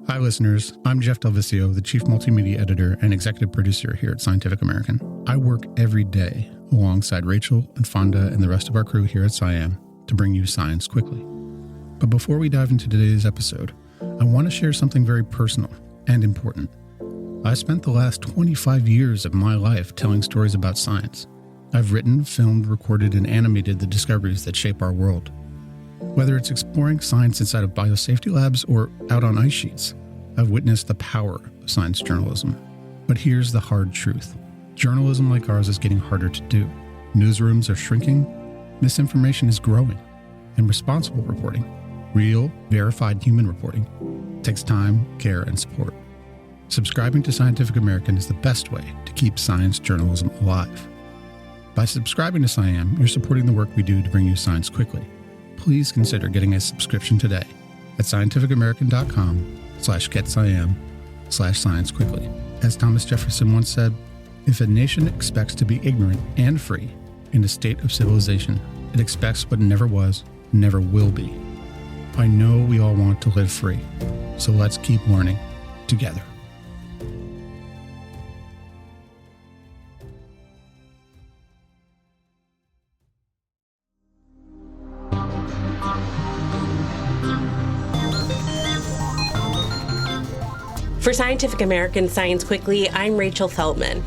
Hi, listeners. I'm Jeff Delvicio, the Chief Multimedia Editor and Executive Producer here at Scientific American. I work every day alongside Rachel and Fonda and the rest of our crew here at SciAm to bring you science quickly. But before we dive into today's episode, I want to share something very personal and important. I spent the last 25 years of my life telling stories about science. I've written, filmed, recorded, and animated the discoveries that shape our world. Whether it's exploring science inside of biosafety labs or out on ice sheets, I've witnessed the power of science journalism. But here's the hard truth. Journalism like ours is getting harder to do. Newsrooms are shrinking, misinformation is growing, and responsible reporting, real, verified human reporting, takes time, care, and support. Subscribing to Scientific American is the best way to keep science journalism alive. By subscribing to SciAm, you're supporting the work we do to bring you science quickly. Please consider getting a subscription today at scientificamerican.com/getsciam/science quickly. As Thomas Jefferson once said, if a nation expects to be ignorant and free in a state of civilization, it expects what never was, never will be. I know we all want to live free, so let's keep learning together. For Scientific American Science Quickly, I'm Rachel Feldman.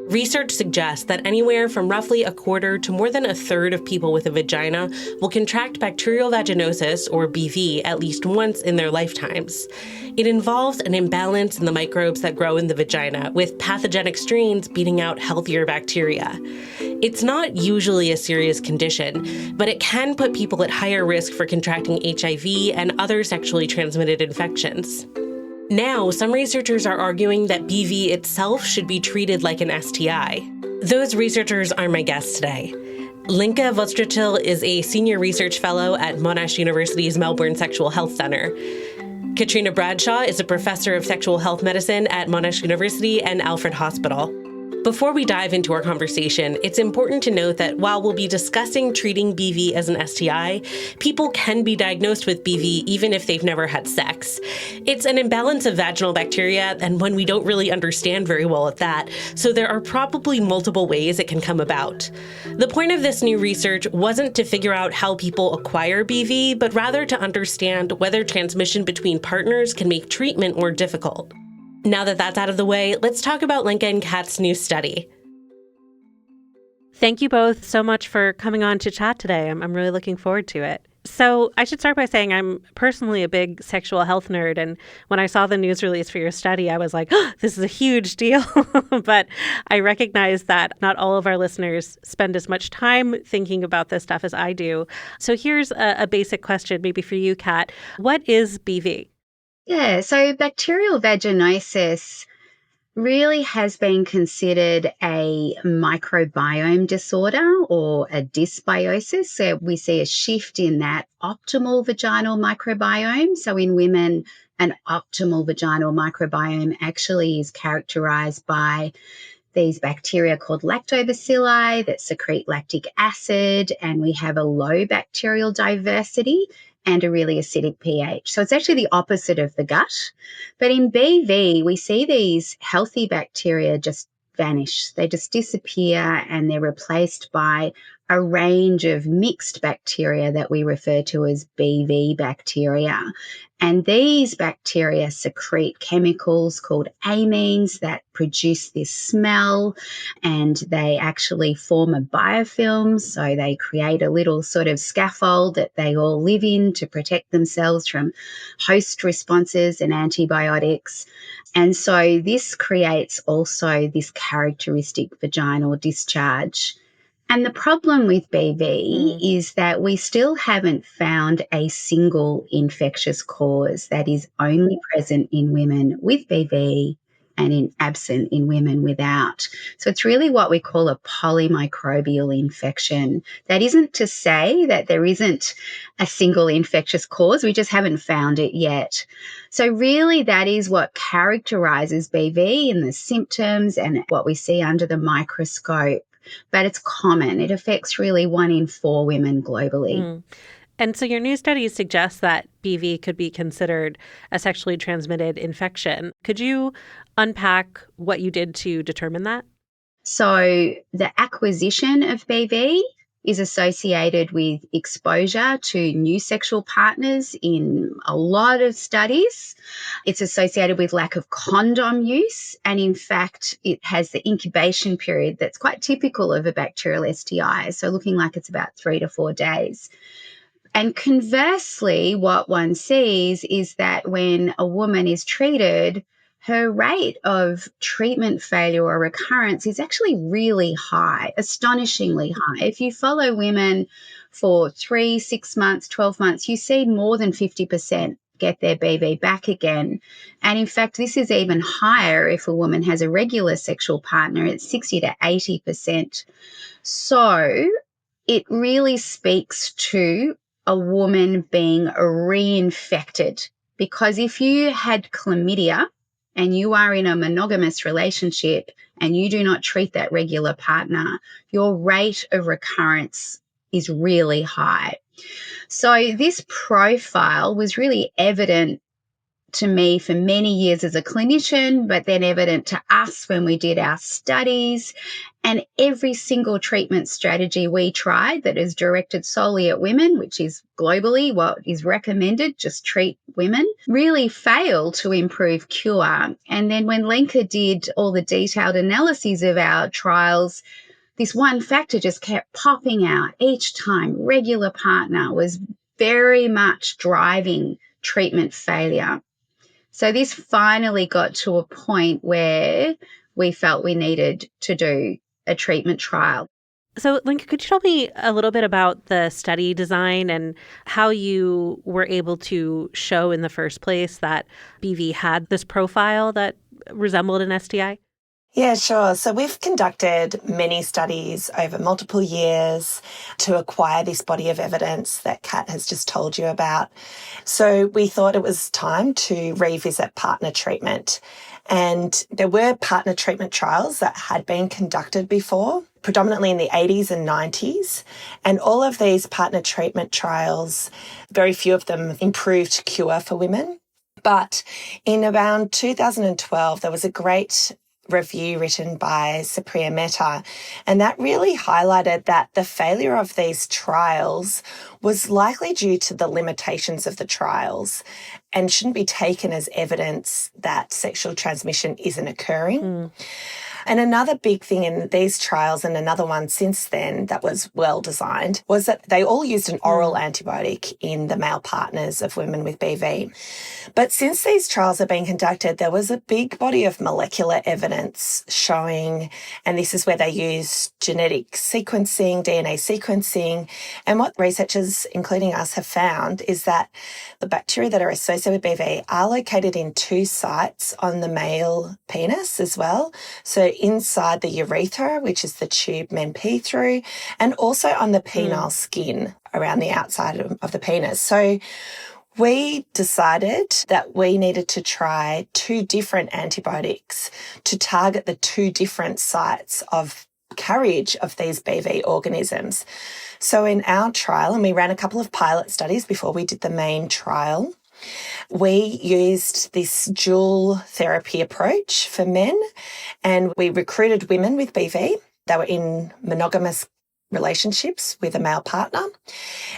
Research suggests that anywhere from roughly a quarter to more than a third of people with a vagina will contract bacterial vaginosis, or BV, at least once in their lifetimes. It involves an imbalance in the microbes that grow in the vagina, with pathogenic strains beating out healthier bacteria. It's not usually a serious condition, but it can put people at higher risk for contracting HIV and other sexually transmitted infections. Now, some researchers are arguing that BV itself should be treated like an STI. Those researchers are my guests today. Linka Vostrichil is a senior research fellow at Monash University's Melbourne Sexual Health Centre. Katrina Bradshaw is a professor of sexual health medicine at Monash University and Alfred Hospital. Before we dive into our conversation, it's important to note that while we'll be discussing treating BV as an STI, people can be diagnosed with BV even if they've never had sex. It's an imbalance of vaginal bacteria, and one we don't really understand very well at that, so there are probably multiple ways it can come about. The point of this new research wasn't to figure out how people acquire BV, but rather to understand whether transmission between partners can make treatment more difficult. Now that that's out of the way, let's talk about Linka and Kat's new study. Thank you both so much for coming on to chat today. I'm really looking forward to it. So I should start by saying I'm personally a big sexual health nerd. And when I saw the news release for your study, I was like, oh, this is a huge deal. But I recognize that not all of our listeners spend as much time thinking about this stuff as I do. So here's a basic question, maybe for you, Kat. What is BV? Yeah, so bacterial vaginosis really has been considered a microbiome disorder or a dysbiosis. So we see a shift in that optimal vaginal microbiome. So in women, an optimal vaginal microbiome actually is characterized by these bacteria called lactobacilli that secrete lactic acid, and we have a low bacterial diversity and a really acidic pH. So it's actually the opposite of the gut. But in BV, we see these healthy bacteria just vanish. They just disappear and they're replaced by a range of mixed bacteria that we refer to as BV bacteria. And these bacteria secrete chemicals called amines that produce this smell, and they actually form a biofilm. So they create a little sort of scaffold that they all live in to protect themselves from host responses and antibiotics. And so this creates also this characteristic vaginal discharge. And the problem with BV is that we still haven't found a single infectious cause that is only present in women with BV and absent in women without. So it's really what we call a polymicrobial infection. That isn't to say that there isn't a single infectious cause. We just haven't found it yet. So really that is what characterizes BV in the symptoms and what we see under the microscope. but it's common. It affects really 1 in 4 women globally. Mm. And so your new studies suggest that BV could be considered a sexually transmitted infection. Could you unpack what you did to determine that? So the acquisition of BV is associated with exposure to new sexual partners in a lot of studies. It's associated with lack of condom use. And in fact, it has the incubation period that's quite typical of a bacterial STI. So looking like it's about 3 to 4 days. And conversely, what one sees is that when a woman is treated, her rate of treatment failure or recurrence is actually really high, astonishingly high. If you follow women for 3, 6 months, 12 months, you see more than 50% get their BV back again. And in fact, this is even higher if a woman has a regular sexual partner. It's 60 to 80%. So it really speaks to a woman being reinfected, because if you had chlamydia and you are in a monogamous relationship and you do not treat that regular partner, your rate of recurrence is really high. So this profile was really evident to me for many years as a clinician, but then evident to us when we did our studies. And every single treatment strategy we tried that is directed solely at women, which is globally what is recommended, just treat women, really failed to improve cure. And then when Lenka did all the detailed analyses of our trials, this one factor just kept popping out each time. Regular partner was very much driving treatment failure. So this finally got to a point where we felt we needed to do a treatment trial. So, Linka, could you tell me a little bit about the study design and how you were able to show in the first place that BV had this profile that resembled an STI? Yeah, sure. So we've conducted many studies over multiple years to acquire this body of evidence that Kat has just told you about. So we thought it was time to revisit partner treatment. And there were partner treatment trials that had been conducted before, predominantly in the 80s and 90s. And all of these partner treatment trials, very few of them improved cure for women. But in around 2012, there was a great review written by Supriya Mehta, and that really highlighted that the failure of these trials was likely due to the limitations of the trials and shouldn't be taken as evidence that sexual transmission isn't occurring. And another big thing in these trials, and another one since then that was well designed, was that they all used an oral antibiotic in the male partners of women with BV. But since these trials have been conducted, there was a big body of molecular evidence showing, and this is where they use genetic sequencing, DNA sequencing, and what researchers, including us, have found is that the bacteria that are associated with BV are located in 2 sites on the male penis as well. So inside the urethra, which is the tube men pee through, and also on the penile skin around the outside of the penis. So we decided that we needed to try 2 different antibiotics to target the 2 different sites of carriage of these BV organisms. So in our trial, and we ran a couple of pilot studies before we did the main trial, we used this dual therapy approach for men, and we recruited women with BV. They were in monogamous relationships with a male partner,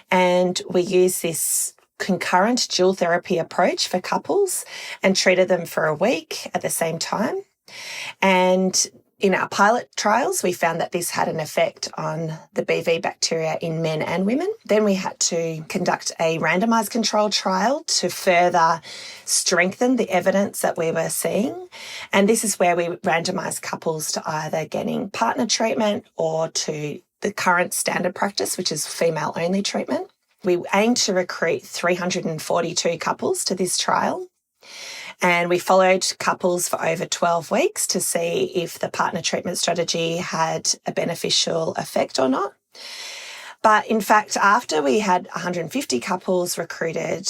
and we used this concurrent dual therapy approach for couples and treated them for a week at the same time. And in our pilot trials, we found that this had an effect on the BV bacteria in men and women. Then we had to conduct a randomised controlled trial to further strengthen the evidence that we were seeing. And this is where we randomised couples to either getting partner treatment or to the current standard practice, which is female-only treatment. We aimed to recruit 342 couples to this trial. And we followed couples for over 12 weeks to see if the partner treatment strategy had a beneficial effect or not. But in fact, after we had 150 couples recruited,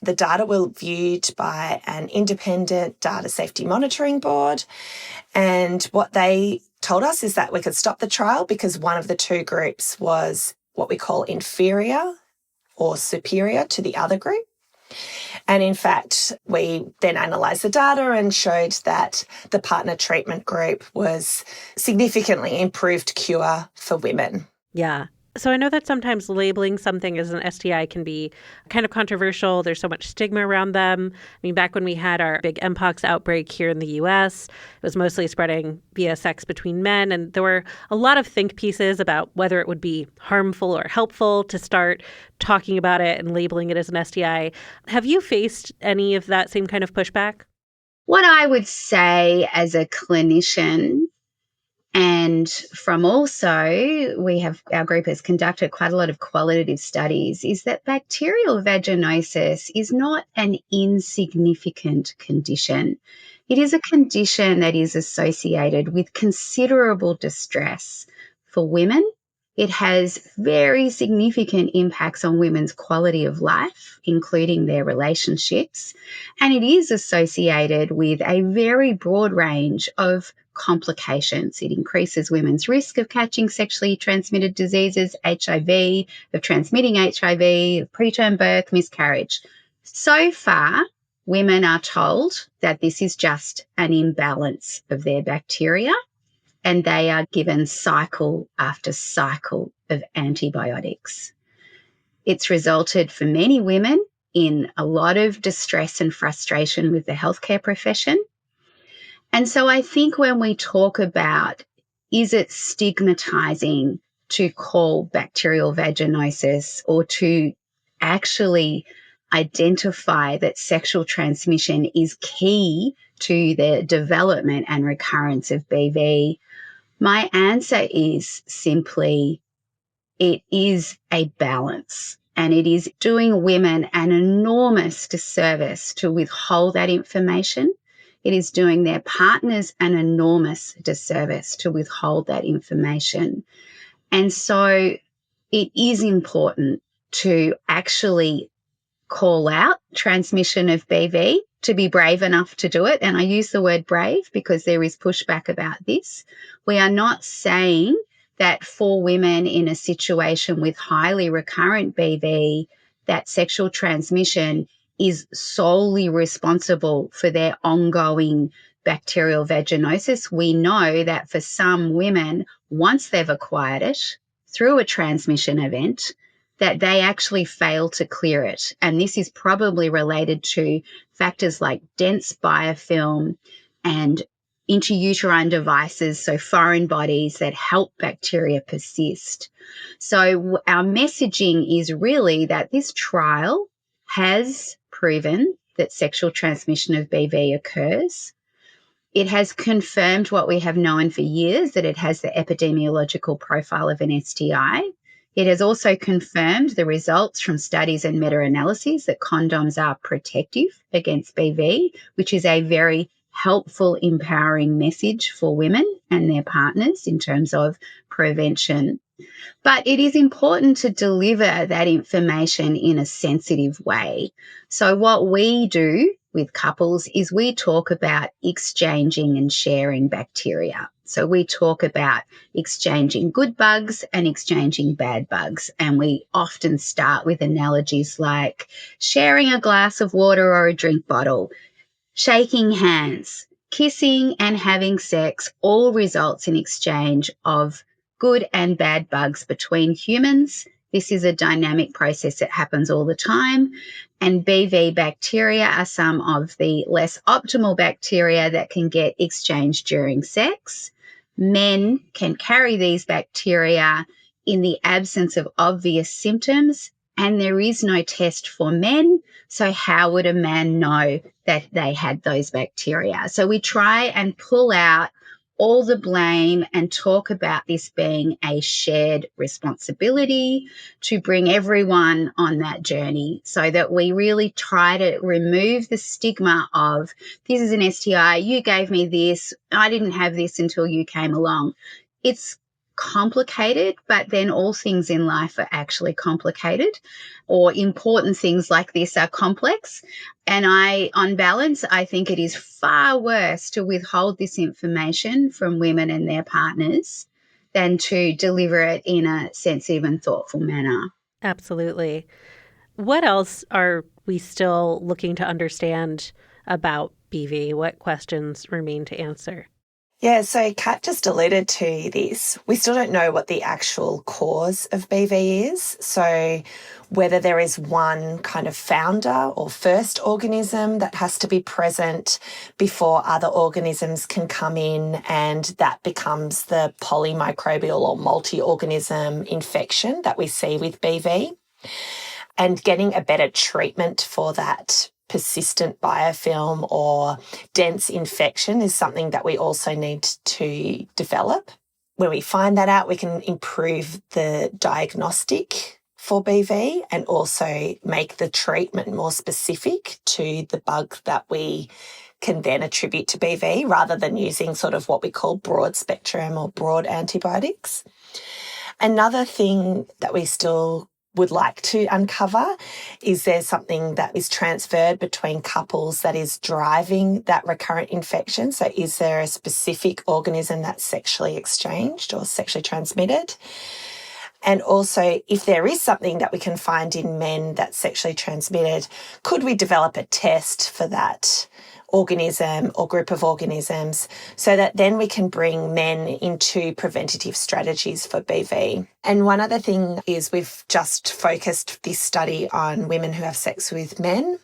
the data were viewed by an independent data safety monitoring board. And what they told us is that we could stop the trial because one of the two groups was what we call inferior or superior to the other group. And in fact, we then analysed the data and showed that the partner treatment group was significantly improved cure for women. Yeah. So I know that sometimes labeling something as an STI can be kind of controversial. There's so much stigma around them. I mean, back when we had our big Mpox outbreak here in the U.S., it was mostly spreading via sex between men. And there were a lot of think pieces about whether it would be harmful or helpful to start talking about it and labeling it as an STI. Have you faced any of that same kind of pushback? What I would say as a clinician, and from also, our group has conducted quite a lot of qualitative studies, is that bacterial vaginosis is not an insignificant condition. It is a condition that is associated with considerable distress for women. It has very significant impacts on women's quality of life, including their relationships, and it is associated with a very broad range of complications. It increases women's risk of catching sexually transmitted diseases, HIV, of transmitting HIV, of preterm birth, miscarriage. So far, women are told that this is just an imbalance of their bacteria, and they are given cycle after cycle of antibiotics. It's resulted for many women in a lot of distress and frustration with the healthcare profession. And so I think when we talk about, is it stigmatizing to call bacterial vaginosis or to actually identify that sexual transmission is key to the development and recurrence of BV, my answer is simply it is a balance. And it is doing women an enormous disservice to withhold that information. It is doing their partners an enormous disservice to withhold that information. And so it is important to actually call out transmission of BV, to be brave enough to do it. And I use the word brave because there is pushback about this. We are not saying that for women in a situation with highly recurrent BV, that sexual transmission is solely responsible for their ongoing bacterial vaginosis. We know that for some women, once they've acquired it through a transmission event, that they actually fail to clear it. And this is probably related to factors like dense biofilm and intrauterine devices, so foreign bodies that help bacteria persist. So our messaging is really that this trial has proven that sexual transmission of BV occurs. It has confirmed what we have known for years, that it has the epidemiological profile of an STI. It has also confirmed the results from studies and meta-analyses that condoms are protective against BV, which is a very helpful, empowering message for women and their partners in terms of prevention. But it is important to deliver that information in a sensitive way. So what we do with couples is we talk about exchanging and sharing bacteria. So we talk about exchanging good bugs and exchanging bad bugs. And we often start with analogies like sharing a glass of water or a drink bottle, shaking hands, kissing and having sex all results in exchange of good and bad bugs between humans. This is a dynamic process that happens all the time. And BV bacteria are some of the less optimal bacteria that can get exchanged during sex. Men can carry these bacteria in the absence of obvious symptoms, and there is no test for men. So how would a man know that they had those bacteria? So we try and pull out all the blame and talk about this being a shared responsibility to bring everyone on that journey, so that we really try to remove the stigma of, this is an STI, you gave me this, I didn't have this until you came along. It's complicated, but then all things in life are actually complicated, or important things like this are complex. And on balance, I think it is far worse to withhold this information from women and their partners than to deliver it in a sensitive and thoughtful manner. Absolutely. What else are we still looking to understand about BV? What questions remain to answer? Yeah, so Kat just alluded to this. We still don't know what the actual cause of BV is. So whether there is one kind of founder or first organism that has to be present before other organisms can come in, and that becomes the polymicrobial or multi-organism infection that we see with BV. And getting a better treatment for that persistent biofilm or dense infection is something that we also need to develop. When we find that out, we can improve the diagnostic for BV and also make the treatment more specific to the bug that we can then attribute to BV, rather than using sort of what we call broad spectrum or broad antibiotics. Another thing that we still would like to uncover is there something that is transferred between couples that is driving that recurrent infection? So is there a specific organism that's sexually exchanged or sexually transmitted? And also, if there is something that we can find in men that's sexually transmitted, could we develop a test for that organism or group of organisms so that then we can bring men into preventative strategies for BV? And one other thing is we've just focused this study on women who have sex with men,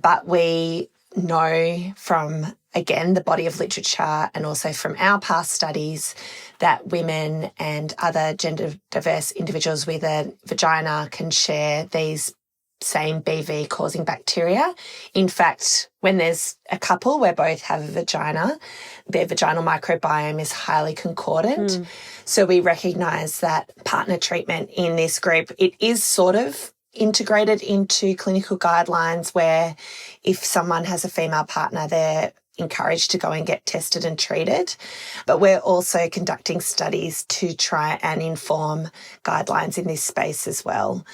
but we know from, again, the body of literature and also from our past studies that women and other gender diverse individuals with a vagina can share these same BV causing bacteria. In fact, when there's a couple where both have a vagina, their vaginal microbiome is highly concordant. So we recognise that partner treatment in this group, it is sort of integrated into clinical guidelines where if someone has a female partner, they're encouraged to go and get tested and treated. But we're also conducting studies to try and inform guidelines in this space as well.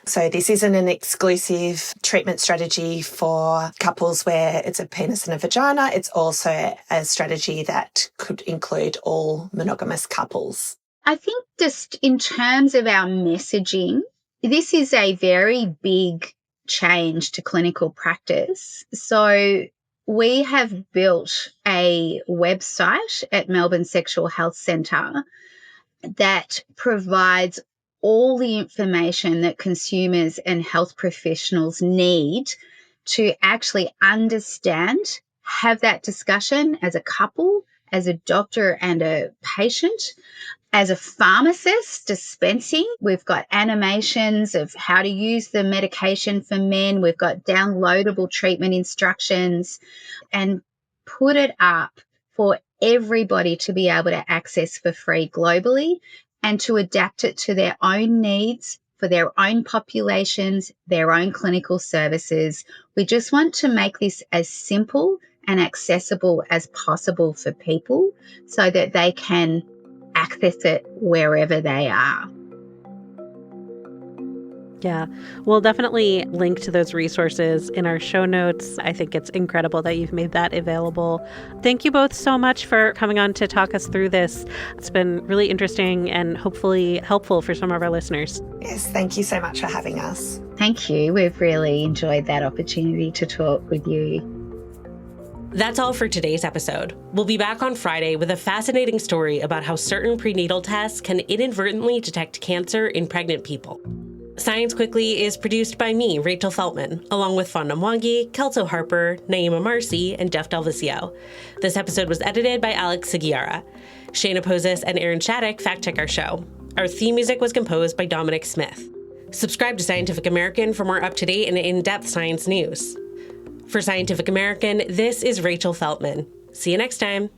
So this isn't an exclusive treatment strategy for couples where it's a penis and a vagina. It's also a strategy that could include all monogamous couples. I think just in terms of our messaging, this is a very big change to clinical practice. So we have built a website at Melbourne Sexual Health Centre that provides all the information that consumers and health professionals need to actually understand, have that discussion as a couple, as a doctor and a patient. As a pharmacist dispensing, we've got animations of how to use the medication for men. We've got downloadable treatment instructions, and put it up for everybody to be able to access for free globally and to adapt it to their own needs, for their own populations, their own clinical services. We just want to make this as simple and accessible as possible for people so that they can access it wherever they are. Yeah, we'll definitely link to those resources in our show notes. I think it's incredible that you've made that available. Thank you both so much for coming on to talk us through this. It's been really interesting and hopefully helpful for some of our listeners. Yes, thank you so much for having us. Thank you. We've really enjoyed that opportunity to talk with you. That's all for today's episode. We'll be back on Friday with a fascinating story about how certain prenatal tests can inadvertently detect cancer in pregnant people. Science Quickly is produced by me, Rachel Feltman, along with Fonda Mwangi, Kelso Harper, Naima Marcy, and Jeff Delvisio. This episode was edited by Alex Seguiara. Shayna Pozis and Aaron Shattuck fact-check our show. Our theme music was composed by Dominic Smith. Subscribe to Scientific American for more up-to-date and in-depth science news. For Scientific American, this is Rachel Feltman. See you next time.